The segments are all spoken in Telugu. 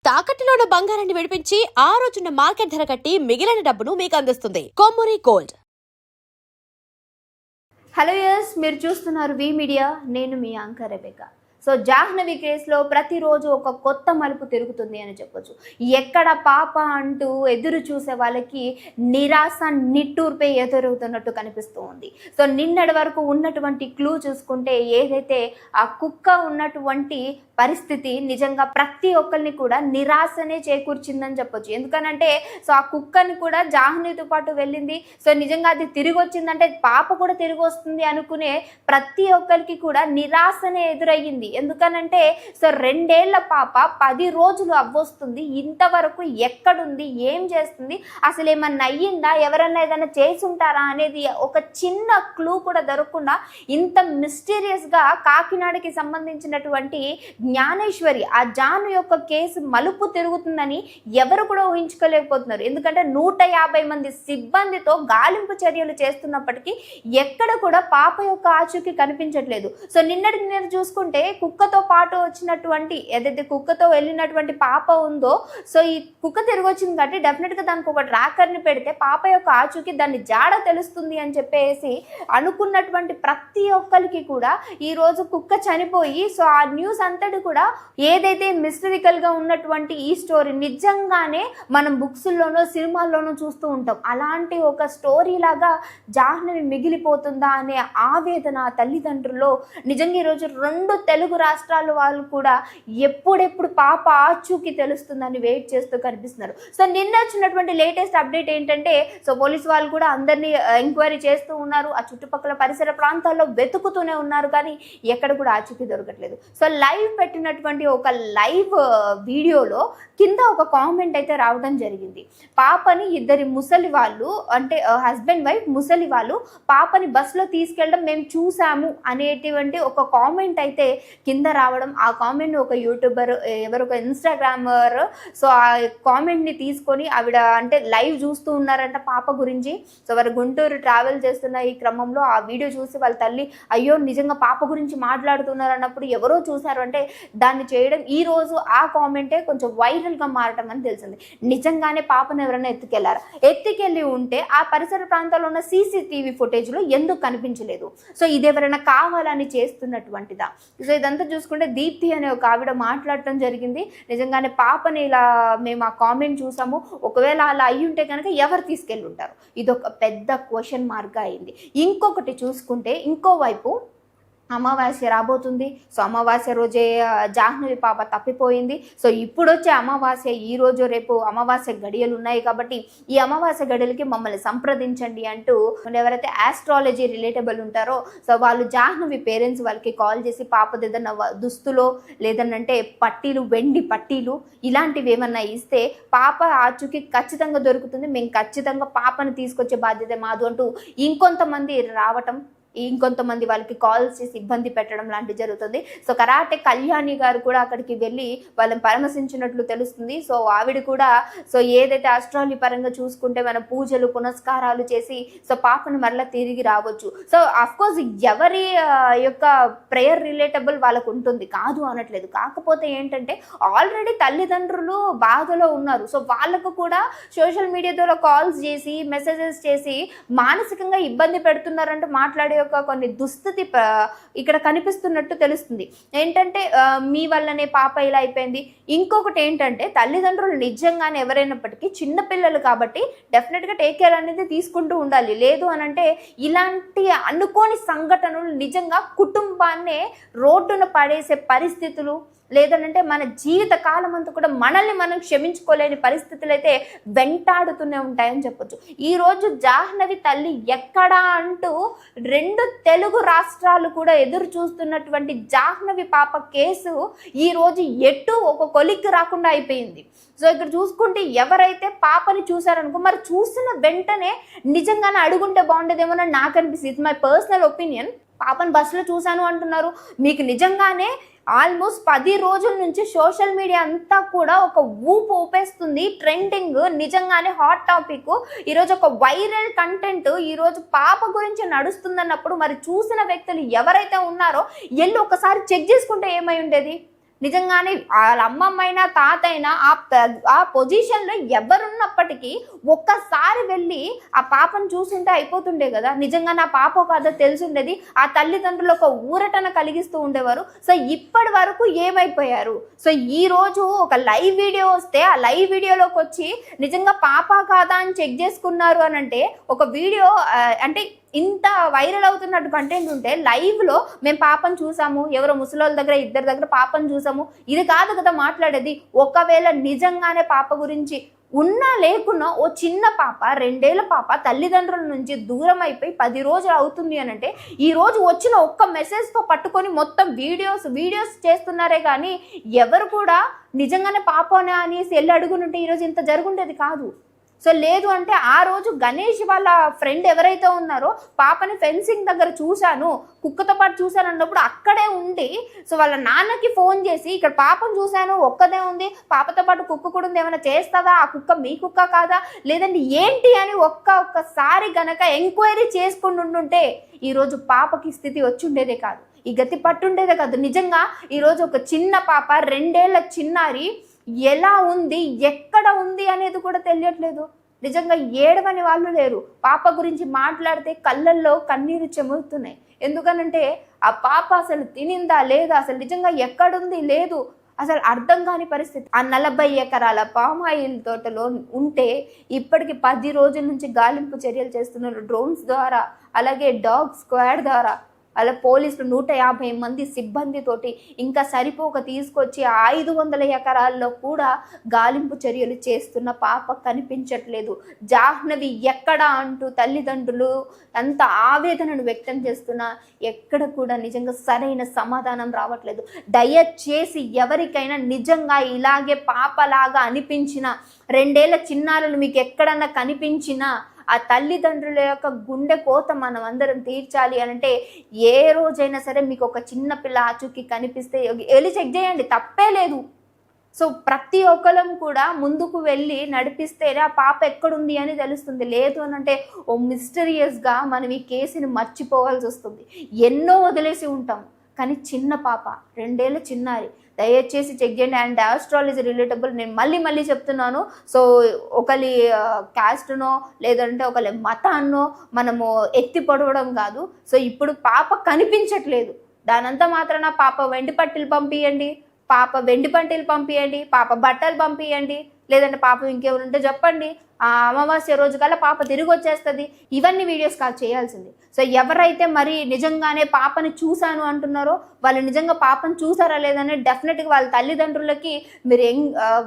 తాకట్టులో ఉన్న బంగారాన్ని విడిపించి ఆ రోజున్న మార్కెట్ ధర కట్టి మిగిలిన డబ్బును మీకు అందిస్తుంది కొమ్మూరి గోల్డ్. హలో యస్, మీరు చూస్తున్నారు వి మీడియా. నేను మీ యాంకర్ రెబెకా. సో జాహ్నవి కేసులో ప్రతిరోజు ఒక కొత్త మలుపు తిరుగుతుంది అని చెప్పొచ్చు. ఎక్కడ పాప అంటూ ఎదురు చూసే వాళ్ళకి నిరాశ నిట్టూర్పై ఎదురవుతున్నట్టు కనిపిస్తూ ఉంది. సో నిన్నటి వరకు ఉన్నటువంటి క్లూ చూసుకుంటే ఏదైతే ఆ కుక్క ఉన్నటువంటి పరిస్థితి నిజంగా ప్రతి ఒక్కరిని కూడా నిరాశనే చేకూర్చిందని చెప్పొచ్చు. ఎందుకనంటే సో ఆ కుక్కని కూడా జాహ్నవితో పాటు వెళ్ళింది. సో నిజంగా అది తిరిగి వచ్చిందంటే పాప కూడా తిరిగి వస్తుంది అనుకునే ప్రతి ఒక్కరికి కూడా నిరాశనే ఎదురయ్యింది. ఎందుకనంటే సో 2 ఏళ్ల పాప 10 రోజులు అవ్వొస్తుంది. ఇంతవరకు ఎక్కడుంది, ఏం చేస్తుంది, అసలు ఏమన్నా అయ్యిందా, ఎవరన్నా ఏదైనా చేసి ఉంటారా అనేది ఒక చిన్న క్లూ కూడా దొరకకుండా ఇంత మిస్టీరియస్గా కాకినాడకి సంబంధించినటువంటి జ్ఞానేశ్వరి ఆ జాను యొక్క కేసు మలుపు తిరుగుతుందని ఎవరు కూడా ఊహించుకోలేకపోతున్నారు. ఎందుకంటే 150 మంది సిబ్బందితో గాలింపు చర్యలు చేస్తున్నప్పటికీ ఎక్కడ కూడా పాప యొక్క ఆచూకీ కనిపించట్లేదు. సో నిన్నటి చూసుకుంటే కుక్కతో పాటు వచ్చినటువంటి ఏదైతే కుక్కతో వెళ్ళినటువంటి పాప ఉందో సో ఈ కుక్క తిరిగి వచ్చింది కాబట్టి డెఫినెట్గా దానికి ఒక ట్రాకర్ని పెడితే పాప యొక్క ఆచూకీ దాన్ని జాడ తెలుస్తుంది అని చెప్పేసి అనుకున్నటువంటి ప్రతి ఒక్కరికి కూడా ఈరోజు కుక్క చనిపోయి సో ఆ న్యూస్ అంతటి కూడా ఏదైతే మిస్టరికల్గా ఉన్నటువంటి ఈ స్టోరీ నిజంగానే మనం బుక్స్లోనో సినిమాల్లోనో చూస్తూ ఉంటాం. అలాంటి ఒక స్టోరీ లాగా జాహ్నవి మిగిలిపోతుందా అనే ఆవేదన తల్లిదండ్రుల్లో నిజంగా ఈరోజు 2 తెలుగు రాష్ట్రాల వాళ్ళు కూడా ఎప్పుడెప్పుడు పాప ఆచూకీ తెలుస్తుందని వెయిట్ చేస్తూ కనిపిస్తున్నారు. సో నిన్న వచ్చినటువంటి లేటెస్ట్ అప్డేట్ ఏంటంటే సో పోలీసు వాళ్ళు కూడా అందరినీ ఎంక్వైరీ చేస్తూ ఉన్నారు. ఆ చుట్టుపక్కల పరిసర ప్రాంతాల్లో వెతుకుతూనే ఉన్నారు, కానీ ఎక్కడ కూడా ఆచూకీ దొరకట్లేదు. సో లైవ్ పెట్టినటువంటి ఒక లైవ్ వీడియోలో కింద ఒక కామెంట్ అయితే రావడం జరిగింది. పాపని 2 ముసలి వాళ్ళు అంటే హస్బెండ్ వైఫ్ ముసలి వాళ్ళు పాపని బస్సులో తీసుకెళ్ళడం మేము చూసాము అనేటువంటి ఒక కామెంట్ అయితే కింద రావడం, ఆ కామెంట్ని ఒక యూట్యూబర్ ఎవరు ఒక ఇన్స్టాగ్రామర్ సో ఆ కామెంట్ని తీసుకొని ఆవిడ అంటే లైవ్ చూస్తూ ఉన్నారంట పాప గురించి. సో వారు గుంటూరు ట్రావెల్ చేస్తున్న ఈ క్రమంలో ఆ వీడియో చూసి వాళ్ళ తల్లి అయ్యో నిజంగా పాప గురించి మాట్లాడుతున్నారు అన్నప్పుడు ఎవరో చూశారు అంటే దాన్ని చేయడం ఈ రోజు ఆ కామెంటే కొంచెం వైరల్గా మారటం అని తెలిసింది. నిజంగానే పాపను ఎవరైనా ఎత్తుకెళ్ళి ఉంటే ఆ పరిసర ప్రాంతాల్లో ఉన్న CCTV ఫుటేజ్లో ఎందుకు కనిపించలేదు? సో ఇది ఎవరైనా కావాలని చేస్తున్నటువంటిదా? సో ఇదంతా చూసుకుంటే దీప్తి అనే ఒక ఆవిడ మాట్లాడటం జరిగింది. నిజంగానే పాపని ఇలా మేము ఆ కామెంట్ చూసాము, ఒకవేళ అలా అయ్యి ఉంటే కనుక ఎవరు తీసుకెళ్ళి ఉంటారు? ఇదొక పెద్ద క్వశ్చన్ మార్క్గా అయింది. ఇంకొకటి చూసుకుంటే ఇంకోవైపు అమావాస్య రాబోతుంది. సో అమావాస్య రోజే జాహ్నవి పాప తప్పిపోయింది. సో ఇప్పుడు వచ్చే అమావాస్య ఈ రోజు రేపు అమావాస్య గడియలు ఉన్నాయి కాబట్టి ఈ అమావాస్య గడియలకి మమ్మల్ని సంప్రదించండి అంటూ ఎవరైతే ఆస్ట్రాలజీ రిలేటబుల్ ఉంటారో సో వాళ్ళు జాహ్నవి పేరెంట్స్ వాళ్ళకి కాల్ చేసి పాపది ఏదన్నా దుస్తులో లేదనంటే పట్టీలు, వెండి పట్టీలు ఇలాంటివి ఏమన్నా ఇస్తే పాప ఆచూకీ ఖచ్చితంగా దొరుకుతుంది, మేము ఖచ్చితంగా పాపను తీసుకొచ్చే బాధ్యత మాదు అంటూ ఇంకొంతమంది రావటం, ఇంకొంతమంది వాళ్ళకి కాల్స్ చేసి ఇబ్బంది పెట్టడం లాంటివి జరుగుతుంది. సో కరాటే కళ్యాణి గారు కూడా అక్కడికి వెళ్ళి వాళ్ళని పరామర్శించినట్లు తెలుస్తుంది. సో ఆవిడ కూడా సో ఏదైతే ఆస్ట్రాలజీ పరంగా చూసుకుంటే మన పూజలు పునస్కారాలు చేసి సో పాపను మరలా తిరిగి రావచ్చు. సో అఫ్కోర్స్ ఎవరి యొక్క ప్రేయర్ రిలేటబుల్ వాళ్ళకు ఉంటుంది, కాదు అనట్లేదు. కాకపోతే ఏంటంటే ఆల్రెడీ తల్లిదండ్రులు బాధలో ఉన్నారు. సో వాళ్ళకు కూడా సోషల్ మీడియా ద్వారా కాల్స్ చేసి మెసేజెస్ చేసి మానసికంగా ఇబ్బంది పెడుతున్నారంటూ మాట్లాడే కొన్ని దుస్థితి ఇక్కడ కనిపిస్తున్నట్టు తెలుస్తుంది. ఏంటంటే మీ వల్లనే పాప ఇలా అయిపోయింది. ఇంకొకటి ఏంటంటే తల్లిదండ్రులు నిజంగానే ఎవరైనప్పటికీ చిన్నపిల్లలు కాబట్టి డెఫినెట్గా టేక్ కేర్ అనేది తీసుకుంటూ ఉండాలి. లేదు అనంటే ఇలాంటి అనుకోని సంఘటనలు నిజంగా కుటుంబాన్నే రోడ్డున పడేసే పరిస్థితులు లేదనంటే మన జీవిత కాలం అంతా కూడా మనల్ని మనం క్షమించుకోలేని పరిస్థితులు అయితే వెంటాడుతూనే ఉంటాయని చెప్పొచ్చు. ఈరోజు జాహ్నవి తల్లి ఎక్కడా అంటూ 2 తెలుగు రాష్ట్రాలు కూడా ఎదురు చూస్తున్నటువంటి జాహ్నవి పాప కేసు ఈరోజు ఎటు ఒక కొలిక్కి రాకుండా అయిపోయింది. సో ఇక్కడ చూసుకుంటే ఎవరైతే పాపని చూసారనుకో మరి చూసిన వెంటనే నిజంగానే అడుగుంటే బాగుండేదేమో నాకు అనిపిస్తుంది. It's my personal opinion. పాపను బస్సులో చూశాను అంటున్నారు. మీకు నిజంగానే ఆల్మోస్ట్ 10 రోజుల నుంచి సోషల్ మీడియా అంతా కూడా ఒక ఊపేస్తుంది. ట్రెండింగ్ నిజంగానే హాట్ టాపిక్. ఈరోజు ఒక వైరల్ కంటెంట్ ఈరోజు పాప గురించి నడుస్తుందన్నప్పుడు మరి చూసిన వ్యక్తులు ఎవరైతే ఉన్నారో ఒకసారి చెక్ చేసుకుంటే ఏమై ఉండేది? నిజంగానే వాళ్ళ అమ్మమ్మైనా తాత అయినా ఆ పొజిషన్లో ఎవరున్నప్పటికీ ఒక్కసారి వెళ్ళి ఆ పాపను చూసుంటే అయిపోతుండే కదా. నిజంగా నా పాప కాదో తెలిసిండేది, ఆ తల్లిదండ్రులు ఒక ఊరటన కలిగిస్తూ ఉండేవారు. సో ఇప్పటి వరకు ఏమైపోయారు? సో ఈ రోజు ఒక లైవ్ వీడియో వస్తే ఆ లైవ్ వీడియోలోకి వచ్చి నిజంగా పాప కాదా అని చెక్ చేసుకున్నారు అని అంటే, ఒక వీడియో అంటే ఇంత వైరల్ అవుతున్నట్టు కంటెంట్ ఉంటే లైవ్లో మేము పాపను చూసాము, ఎవరో ముసలోళ్ళ దగ్గర ఇద్దరి దగ్గర పాపను చూసాము, ఇది కాదు కదా మాట్లాడేది. ఒకవేళ నిజంగానే పాప గురించి ఉన్నా లేకున్నా ఓ చిన్న పాప 2 ఏళ్ల పాప తల్లిదండ్రుల నుంచి దూరం అయిపోయి 10 రోజులు అవుతుంది అని అంటే, ఈ రోజు వచ్చిన ఒక్క మెసేజ్తో పట్టుకొని మొత్తం వీడియోస్ చేస్తున్నారే కానీ ఎవరు కూడా నిజంగానే పాపనే అనేసి వెళ్ళి అడుగునుంటే ఈరోజు ఇంత జరుగుండేది కాదు. సో లేదు అంటే ఆ రోజు గణేష్ వాళ్ళ ఫ్రెండ్ ఎవరైతే ఉన్నారో పాపని ఫెన్సింగ్ దగ్గర చూశాను, కుక్కతో పాటు చూశాను అన్నప్పుడు అక్కడే ఉండి సో వాళ్ళ నాన్నకి ఫోన్ చేసి ఇక్కడ పాపను చూశాను, ఒక్కదే ఉంది, పాపతో పాటు కుక్క కూడా ఉంది, ఏమైనా చేస్తుందా, ఆ కుక్క మీ కుక్క కాదా లేదంటే ఏంటి అని ఒక్కసారి గనక ఎంక్వైరీ చేసుకుని ఉండుంటే ఈరోజు పాపకి స్థితి వచ్చి ఉండేదే కాదు, ఈ గతి పట్టుండేదే కాదు. నిజంగా ఈరోజు ఒక చిన్న పాప 2 ఏళ్ల చిన్నారి ఎలా ఉంది, ఎక్కడ ఉంది అనేది కూడా తెలియట్లేదు. నిజంగా ఏడవని వాళ్ళు లేరు. పాప గురించి మాట్లాడితే కళ్ళల్లో కన్నీరు చెమురుతున్నాయి. ఎందుకనంటే ఆ పాప అసలు తినిందా లేదా, అసలు నిజంగా ఎక్కడుంది లేదు, అసలు అర్థం కాని పరిస్థితి. ఆ 40 ఎకరాల పామాయిల్ తోటలో ఉంటే ఇప్పటికి 10 రోజుల నుంచి గాలింపు చర్యలు చేస్తున్నారు డ్రోన్స్ ద్వారా, అలాగే డాగ్ స్క్వాడ్ ద్వారా, అలా పోలీసులు 150 మంది సిబ్బందితోటి ఇంకా సరిపోక తీసుకొచ్చి 500 ఎకరాల్లో కూడా గాలింపు చర్యలు చేస్తున్న పాప కనిపించట్లేదు. జాహ్నవి ఎక్కడ అంటూ తల్లిదండ్రులు అంత ఆవేదనను వ్యక్తం చేస్తున్నా ఎక్కడ కూడా నిజంగా సరైన సమాధానం రావట్లేదు. దయచేసి ఎవరికైనా నిజంగా ఇలాగే పాపలాగా అనిపించిన 2 ఏళ్ల చిన్నారులు మీకు ఎక్కడన్నా కనిపించినా ఆ తల్లిదండ్రుల యొక్క గుండె కోత మనం అందరం తీర్చాలి అంటే ఏ రోజైనా సరే మీకు ఒక చిన్న పిల్ల ఆచూకీ కనిపిస్తే వెళ్ళి చెక్ చేయండి, తప్పే లేదు. సో ప్రతి ఒక్కరం కూడా ముందుకు వెళ్ళి నడిపిస్తేనే ఆ పాప ఎక్కడుంది అని తెలుస్తుంది. లేదు అని అంటే ఓ మిస్టీరియస్గా మనం ఈ కేసుని మర్చిపోవాల్సి వస్తుంది. ఎన్నో వదిలేసి ఉంటాం కానీ చిన్న పాప 2 ఏళ్ల చిన్నారి, దయచేసి చెక్ చేయండి. అండ్ ఆస్ట్రాలజీ రిలేటబుల్ నేను మళ్ళీ చెప్తున్నాను. సో ఒకరి క్యాస్ట్నో లేదంటే ఒకరి మతాన్నో మనము ఎత్తి పొడవడం కాదు. సో ఇప్పుడు పాప కనిపించట్లేదు, దానంతా మాత్రాన పాప వెండి పట్టీలు పంపియండి, పాప వెండి పట్టీలు పంపియండి, పాప బట్టలు పంపియండి, లేదంటే పాప ఇంకెవరుంటే చెప్పండి, ఆ అమావాస్య రోజు కల్లా పాప తిరిగి వచ్చేస్తుంది. ఇవన్నీ వీడియోస్ కాదు చేయాల్సింది. సో ఎవరైతే మరి నిజంగానే పాపని చూశాను అంటున్నారో వాళ్ళు నిజంగా పాపను చూసారా లేదని డెఫినెట్గా వాళ్ళ తల్లిదండ్రులకి మీరు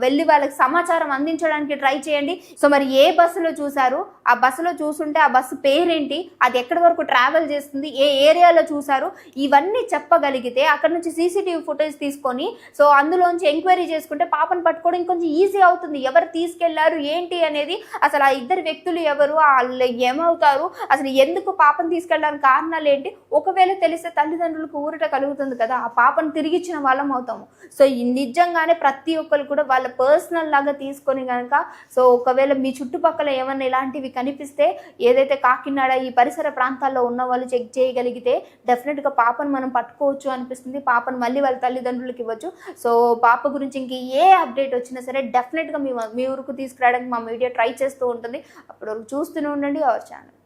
వెళ్ళి వాళ్ళకి సమాచారం అందించడానికి ట్రై చేయండి. సో మరి ఏ బస్సులో చూసారు, ఆ బస్సులో చూసుంటే ఆ బస్సు పేరేంటి, అది ఎక్కడి వరకు ట్రావెల్ చేస్తుంది, ఏ ఏరియాలో చూసారు, ఇవన్నీ చెప్పగలిగితే అక్కడ నుంచి సీసీటీవీ ఫుటేజ్ తీసుకొని సో అందులోంచి ఎంక్వైరీ చేసుకుంటే పాపను పట్టుకోవడం ఇంకొంచెం ఈజీ అవుతుంది. ఎవరు తీసుకెళ్లారు ఏంటి అనేది, అసలు ఆ ఇద్దరు వ్యక్తులు ఎవరు, వాళ్ళు ఏమవుతారు, అసలు ఎందుకు పాపను తీసుకెళ్ళడానికి కారణాలు ఏంటి, ఒకవేళ తెలిస్తే తల్లిదండ్రులకు ఊరట కలుగుతుంది కదా, ఆ పాపను తిరిగిచ్చిన వాళ్ళం అవుతాము. సో నిజంగానే ప్రతి ఒక్కరు కూడా వాళ్ళ పర్సనల్ లాగా తీసుకొని కనుక సో ఒకవేళ మీ చుట్టుపక్కల ఏమన్నా ఇలాంటివి కనిపిస్తే ఏదైతే కాకినాడ ఈ పరిసర ప్రాంతాల్లో ఉన్న వాళ్ళు చెక్ చేయగలిగితే డెఫినెట్గా పాపను మనం పట్టుకోవచ్చు అనిపిస్తుంది. పాపను మళ్ళీ వాళ్ళ తల్లిదండ్రులకు ఇవ్వచ్చు. సో పాప గురించి ఇంక ఏ అప్డేట్ వచ్చినా సరే డెఫినెట్గా మీ ఊరుకు తీసుకురావడానికి మా మీడియా ట్రై చేస్తూ ఉంటుంది. అప్పుడు చూస్తూనే ఉండండి అవర్ ఛానల్.